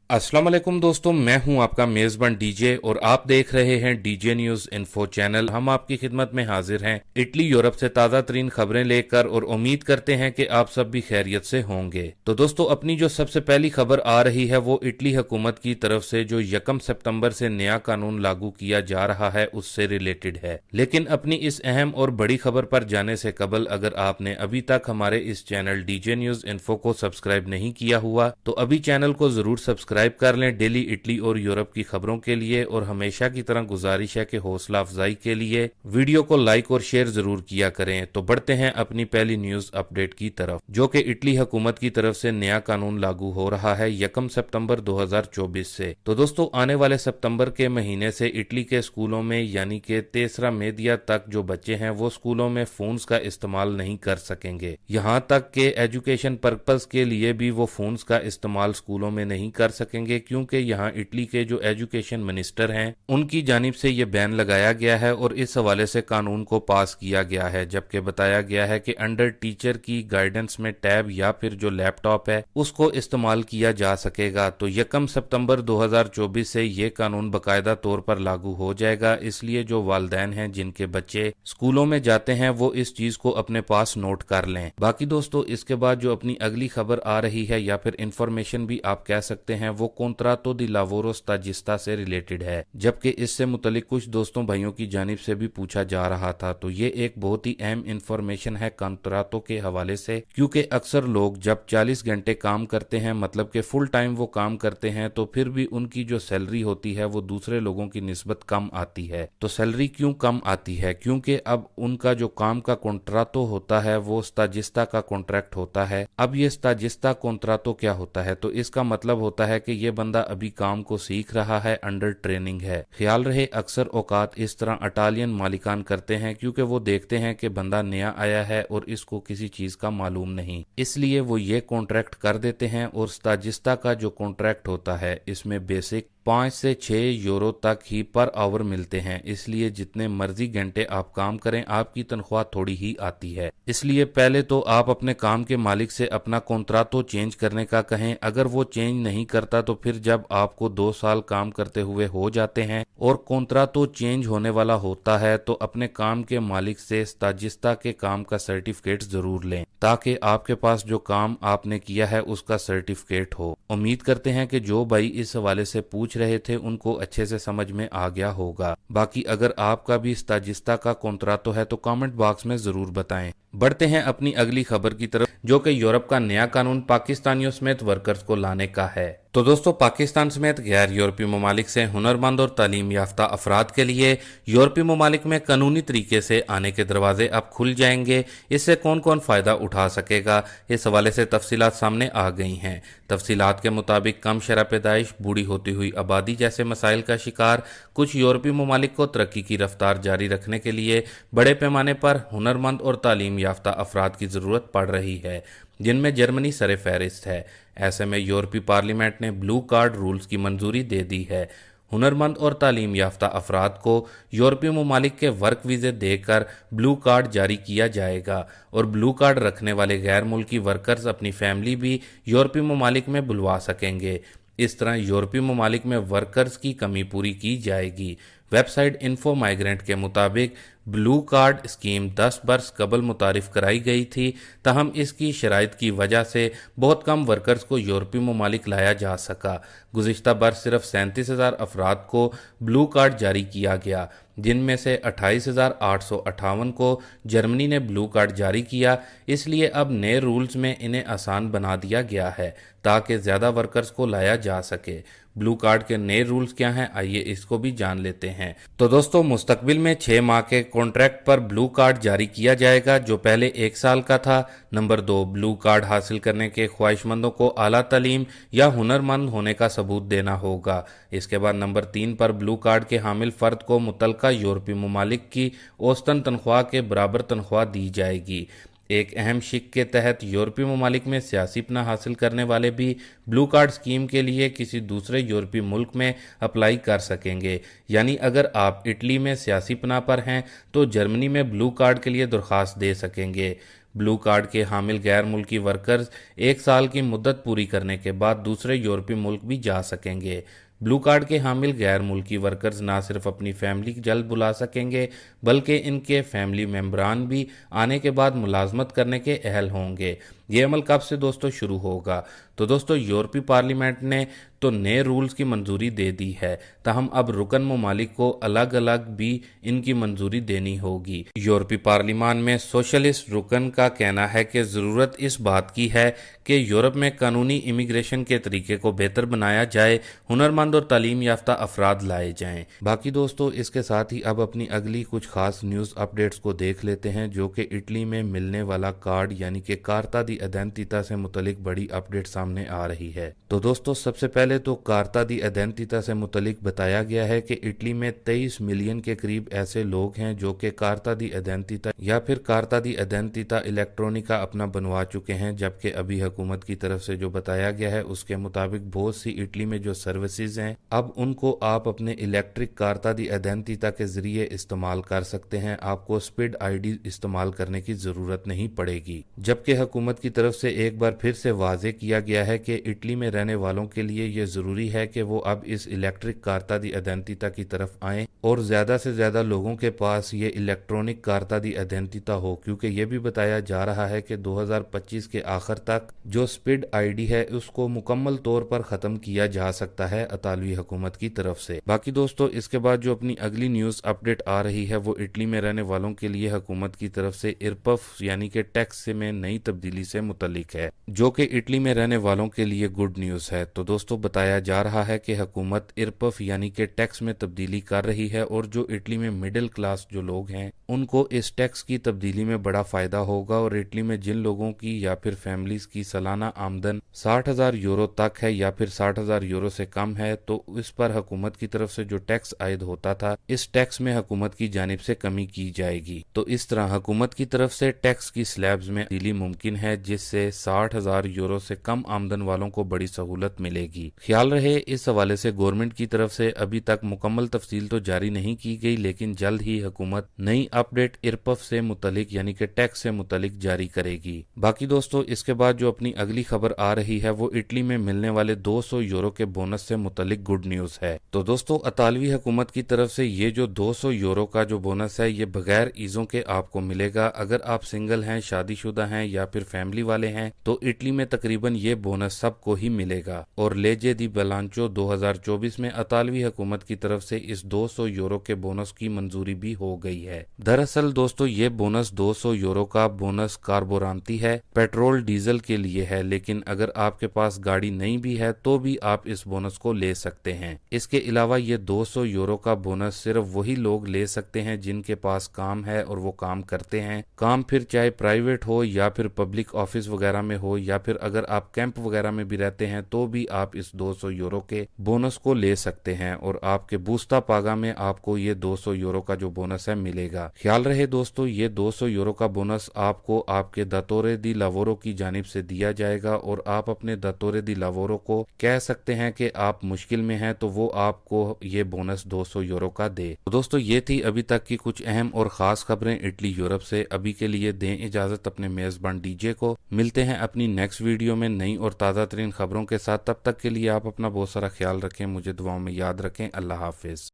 अस्सलाम वालेकुम दोस्तों, मैं हूं आपका मेज़बान डीजे और आप देख रहे हैं डीजे न्यूज़ इन्फो चैनल। हम आपकी खिदमत में हाजिर हैं इटली यूरोप से ताज़ा तरीन खबरें लेकर और उम्मीद करते हैं कि आप सब भी खैरियत से होंगे। तो दोस्तों, अपनी जो सबसे पहली खबर आ रही है वो इटली हुकूमत की तरफ से जो 1 सितंबर से नया कानून लागू किया जा रहा है उससे रिलेटेड है। लेकिन अपनी इस अहम और बड़ी खबर पर जाने से कबल अगर आपने अभी तक हमारे इस चैनल डीजे न्यूज़ इन्फो को सब्सक्राइब नहीं किया हुआ तो अभी चैनल को जरूर सब्सक्राइब कर लें डेली इटली और यूरोप की खबरों के लिए। और हमेशा की तरह गुजारिश है कि हौसला अफजाई के लिए वीडियो को लाइक और शेयर जरूर किया करें। तो बढ़ते हैं अपनी पहली न्यूज अपडेट की तरफ, जो कि इटली हुकूमत की तरफ से नया कानून लागू हो रहा है 1 सितंबर 2024 से। तो दोस्तों, आने वाले सितंबर के महीने से इटली के स्कूलों में यानी कि 3 मेदिया तक जो बच्चे हैं वो स्कूलों में फोन्स का इस्तेमाल नहीं कर सकेंगे। यहाँ तक के एजुकेशन पर्पस के लिए भी वो फोन्स का इस्तेमाल स्कूलों में नहीं कर सकेंगे, क्योंकि यहाँ इटली के जो एजुकेशन मिनिस्टर हैं उनकी जानिब से ये बैन लगाया गया है और इस हवाले से कानून को पास किया गया है। जबकि बताया गया है कि अंडर टीचर की गाइडेंस में टैब या फिर जो लैपटॉप है उसको इस्तेमाल किया जा सकेगा। तो 1 सितंबर 2024 से ये कानून बाकायदा तौर पर लागू हो जाएगा। इसलिए जो वालिदैन हैं जिनके बच्चे स्कूलों में जाते हैं वो इस चीज को अपने पास नोट कर लें। बाकी दोस्तों, इसके बाद जो अपनी अगली खबर आ रही है या फिर इंफॉर्मेशन भी आप कह सकते हैं, वो कॉन्ट्रातो दी लावोरो स्टाजिस्ता से रिलेटेड है। जबकि इससे मुतलिक कुछ दोस्तों भाइयों की जानिब से भी पूछा जा रहा था। तो ये एक बहुत ही अहम इंफॉर्मेशन है कॉन्ट्रातो के हवाले से, क्योंकि अक्सर लोग जब 40 घंटे काम करते हैं, मतलब कि फुल टाइम वो काम करते हैं, तो फिर भी उनकी जो सैलरी होती है वो दूसरे लोगों की निस्बत कम आती है। तो सैलरी क्यों कम आती है? क्योंकि अब उनका जो काम का कॉन्ट्रातो होता है वो स्टाजिस्ता का कॉन्ट्रैक्ट होता है। अब ये स्टाजिस्ता कॉन्ट्रातो क्या होता है? तो इसका मतलब होता है कि ये बंदा अभी काम को सीख रहा है, अंडर ट्रेनिंग है। ख्याल रहे अक्सर औकात इस तरह अटालियन मालिकान करते हैं, क्योंकि वो देखते हैं कि बंदा नया आया है और इसको किसी चीज का मालूम नहीं, इसलिए वो ये कॉन्ट्रैक्ट कर देते हैं। और स्टाजिस्ता का जो कॉन्ट्रैक्ट होता है इसमें बेसिक 5 से 6 यूरो तक ही पर आवर मिलते हैं। इसलिए जितने मर्जी घंटे आप काम करें आपकी तनख्वाह थोड़ी ही आती है। इसलिए पहले तो आप अपने काम के मालिक से अपना कॉन्ट्रातो चेंज करने का कहें। अगर वो चेंज नहीं करता तो फिर जब आपको 2 साल काम करते हुए हो जाते हैं और कॉन्ट्रातो चेंज होने वाला होता है तो अपने काम के मालिक से स्टाजिस्ता के काम का सर्टिफिकेट जरूर लें, ताकि आपके पास जो काम आपने किया है उसका सर्टिफिकेट हो। उम्मीद करते हैं कि जो भाई इस हवाले से पूछ रहे थे उनको अच्छे से समझ में आ गया होगा। बाकी अगर आपका भी स्टाजिस्ता का कॉन्ट्रातो है तो कमेंट बॉक्स में जरूर बताएं। बढ़ते हैं अपनी अगली खबर की तरफ, जो कि यूरोप का नया कानून पाकिस्तानियों समेत वर्कर्स को लाने का है। तो दोस्तों, पाकिस्तान समेत गैर यूरोपीय ममालिक से हुनरमंद और तालीम याफ्ता अफराद के लिए यूरोपीय ममालिक में कानूनी तरीके से आने के दरवाजे अब खुल जाएंगे। इससे कौन कौन फायदा उठा सकेगा, इस हवाले से तफसीलात सामने आ गई हैं। तफसीलात के मुताबिक कम शरह पैदाइश, बूढ़ी होती हुई आबादी जैसे मसाइल का शिकार कुछ यूरोपीय ममालिक को तरक्की की रफ्तार जारी रखने के लिए बड़े पैमाने पर हुनरमंद और तालीम याफ्ता अफराद की जरूरत पड़ रही है, जिनमें जर्मनी सरे फहरिस्त है। ऐसे में यूरोपीय पार्लियामेंट ने ब्लू कार्ड रूल्स की मंजूरी दे दी है। हुनरमंद और तालीम याफ्ता अफराद को यूरोपीय ममालिक के वर्क वीज़े देकर ब्लू कार्ड जारी किया जाएगा और ब्लू कार्ड रखने वाले गैर मुल्की वर्कर्स अपनी फैमिली भी यूरोपीय ममालिक में बुलवा सकेंगे। इस तरह यूरोपीय ममालिक में वर्कर्स की कमी पूरी की जाएगी। वेबसाइट इन्फो माइग्रेंट के मुताबिक ब्लू कार्ड स्कीम 10 बरस कबल मुतारिफ कराई गई थी, तहम इसकी शराइत की वजह से बहुत कम वर्कर्स को यूरोपीय ममालिक लाया जा सका। गुज़िश्ता बरस सिर्फ 37,000 अफराद को ब्लू कार्ड जारी किया गया, जिनमें से 28,858 को जर्मनी ने ब्लू कार्ड जारी किया। इसलिए अब नए रूल्स में इन्हें आसान बना दिया गया है ताकि ज़्यादा वर्कर्स को लाया जा सके। ब्लू कार्ड के नए रूल्स क्या हैं, आइए इसको भी जान लेते हैं। तो दोस्तों, मुस्तकबिल में 6 माह के कॉन्ट्रैक्ट पर ब्लू कार्ड जारी किया जाएगा, जो पहले 1 साल का था। नंबर 2, ब्लू कार्ड हासिल करने के ख्वाहिशमंदों को आला तालीम या हुनरमंद होने का सबूत देना होगा। इसके बाद नंबर 3 पर ब्लू कार्ड के हामिल फर्द को मुतलका यूरोपीय ममालिक की औसतन तनख्वाह के बराबर तनख्वाह दी जाएगी। एक अहम शिक के तहत यूरोपीय ममालिक में सियासी पनाह हासिल करने वाले भी ब्लू कार्ड स्कीम के लिए किसी दूसरे यूरोपीय मुल्क में अप्लाई कर सकेंगे। यानी अगर आप इटली में सियासी पनाह पर हैं तो जर्मनी में ब्लू कार्ड के लिए दरख्वास्त दे सकेंगे। ब्लू कार्ड के हामिल गैर मुल्की वर्कर्स 1 साल की मुद्दत पूरी करने के बाद दूसरे यूरोपीय मुल्क भी जा सकेंगे। ब्लू कार्ड के हामिल गैर मुल्की वर्कर्स ना सिर्फ अपनी फैमिली जल्द बुला सकेंगे बल्कि इनके फैमिली मेम्बरान भी आने के बाद मुलाजमत करने के अहल होंगे। ये अमल कब से दोस्तों शुरू होगा? तो दोस्तों यूरोपीय पार्लियामेंट ने तो नए रूल्स की मंजूरी दे दी है, ताहम अब रुकन ममालिक को अलग अलग भी इनकी मंजूरी देनी होगी। यूरोपीय पार्लियामान में सोशलिस्ट रुकन का कहना है कि ज़रूरत इस बात की है कि यूरोप में कानूनी इमिग्रेशन के तरीके को बेहतर बनाया जाए, हुनरमंद और तालीम याफ्ता अफराद लाए जाएं। बाकी दोस्तों इसके साथ ही अब अपनी अगली कुछ खास न्यूज़ अपडेट्स को देख लेते हैं, जो कि इटली में मिलने वाला कार्ड यानी कि कार्ता दी अडेंटिता से मुतलिक बड़ी अपडेट सामने आ रही है। तो दोस्तों सबसे पहले तो कार्ता दी अडेंटिता से मुतलिक बताया गया है कि इटली में 23 मिलियन के करीब ऐसे लोग हैं जो कि कार्ता दी अडेंटिता या फिर कार्ता दी अडेंटिता इलेक्ट्रॉनिका अपना बनवा चुके हैं, जबकि अभी हुकूमत की तरफ से जो बताया गया है उसके मुताबिक बहुत सी इटली में जो सर्विसेज हैं अब उनको आप अपने इलेक्ट्रिक कार्ता दी अडेंटिता के जरिए इस्तेमाल कर सकते हैं। आपको स्पीड आईडी इस्तेमाल करने की जरूरत नहीं पड़ेगी। जबकि हुकूमत की तरफ से एक बार फिर से वाजे किया गया है कि इटली में रहने वालों के लिए ये जरूरी है कि वो अब इस इलेक्ट्रिक कार्ता दी अडेंटिता की तरफ आएं और ज्यादा से ज्यादा लोगों के पास ये इलेक्ट्रॉनिक कार्ता दी अडेंटिता हो, क्योंकि ये भी बताया जा रहा है कि 2025 के आखिर तक जो स्पीड आईडी है उसको मुकम्मल तौर पर खत्म किया जा सकता है इतालवी हुकूमत की तरफ से। बाकी दोस्तों इसके बाद जो अपनी अगली न्यूज अपडेट आ रही है वो इटली में रहने वालों के लिए हुकूमत की तरफ से इरपफ यानी कि टैक्स में नई तब्दीली से मुतल्लिक है, जो कि इटली में रहने वालों के लिए गुड न्यूज है। तो दोस्तों बताया जा रहा है कि हुकूमत इरपफ यानी कि टैक्स में तब्दीली कर रही है और जो इटली में मिडिल क्लास जो लोग हैं उनको इस टैक्स की तब्दीली में बड़ा फायदा होगा। और इटली में जिन लोगों की या फिर फैमिलीज की सालाना आमदन 60,000 यूरो तक है या फिर 60,000 यूरो से कम है तो इस पर हुकूमत की तरफ से जो टैक्स आयद होता था इस टैक्स में हुकूमत की जानिब से कमी की जाएगी। तो इस तरह हुकूमत की तरफ से टैक्स की स्लैब्स में तब्दीली मुमकिन है, जिससे 60,000 यूरो से कम आमदन वालों को बड़ी सहूलत मिलेगी। ख्याल रहे इस हवाले से गवर्नमेंट की तरफ से अभी तक मुकम्मल तफसील तो जारी नहीं की गई, लेकिन जल्द ही हुकूमत नई अपडेट इरपफ से मुतलिक यानी कि टैक्स से मुतलिक जारी करेगी। बाकी दोस्तों इसके बाद जो अपनी अगली खबर आ रही है वो इटली में मिलने वाले 200 यूरो के बोनस से मुतलिक गुड न्यूज है। तो दोस्तों इतालवी हुकूमत की तरफ से ये जो 200 यूरो का जो बोनस है ये बगैर ईजों के आपको मिलेगा। अगर आप सिंगल हैं, शादीशुदा हैं या फिर फैमिली वाले हैं तो इटली में तकरीबन ये बोनस सबको ही मिलेगा। और लेजे दी बिलांचो 2024 में इतालवी हुकूमत की तरफ से इस 200 यूरो के बोनस की मंजूरी भी हो गई है। दरअसल दोस्तों ये बोनस 200 यूरो का बोनस कार्बोरांती है, पेट्रोल डीजल के लिए है, लेकिन अगर आपके पास गाड़ी नहीं भी है तो भी आप इस बोनस को ले सकते हैं। इसके अलावा ये 200 यूरो का बोनस सिर्फ वही लोग ले सकते हैं जिनके पास काम है और वो काम करते हैं। काम फिर चाहे प्राइवेट हो या फिर पब्लिक ऑफिस वगैरह में हो या फिर अगर आप कैंप वगैरह में भी रहते हैं तो भी आप इस 200 यूरो के बोनस को ले सकते हैं और आपके बूस्ता पागा में आपको ये 200 यूरो का जो बोनस है मिलेगा। ख्याल रहे दोस्तों ये 200 यूरो का बोनस आपको आपके दातोरे दी लावोरो की जानिब से दिया जाएगा और आप अपने दातोरे दी लावोरो को कह सकते हैं कि आप मुश्किल में हैं तो वो आपको ये बोनस 200 यूरो का दे। तो दोस्तों ये थी अभी तक की कुछ अहम और खास खबरें इटली यूरोप से। अभी के लिए दें इजाजत अपने मेजबान डीजे को। मिलते हैं अपनी नेक्स्ट वीडियो में नई और ताज़ा तरीन खबरों के साथ। तब तक के लिए आप अपना बहुत सारा ख्याल रखें, मुझे दुआओं में याद रखें। अल्लाह हाफिज।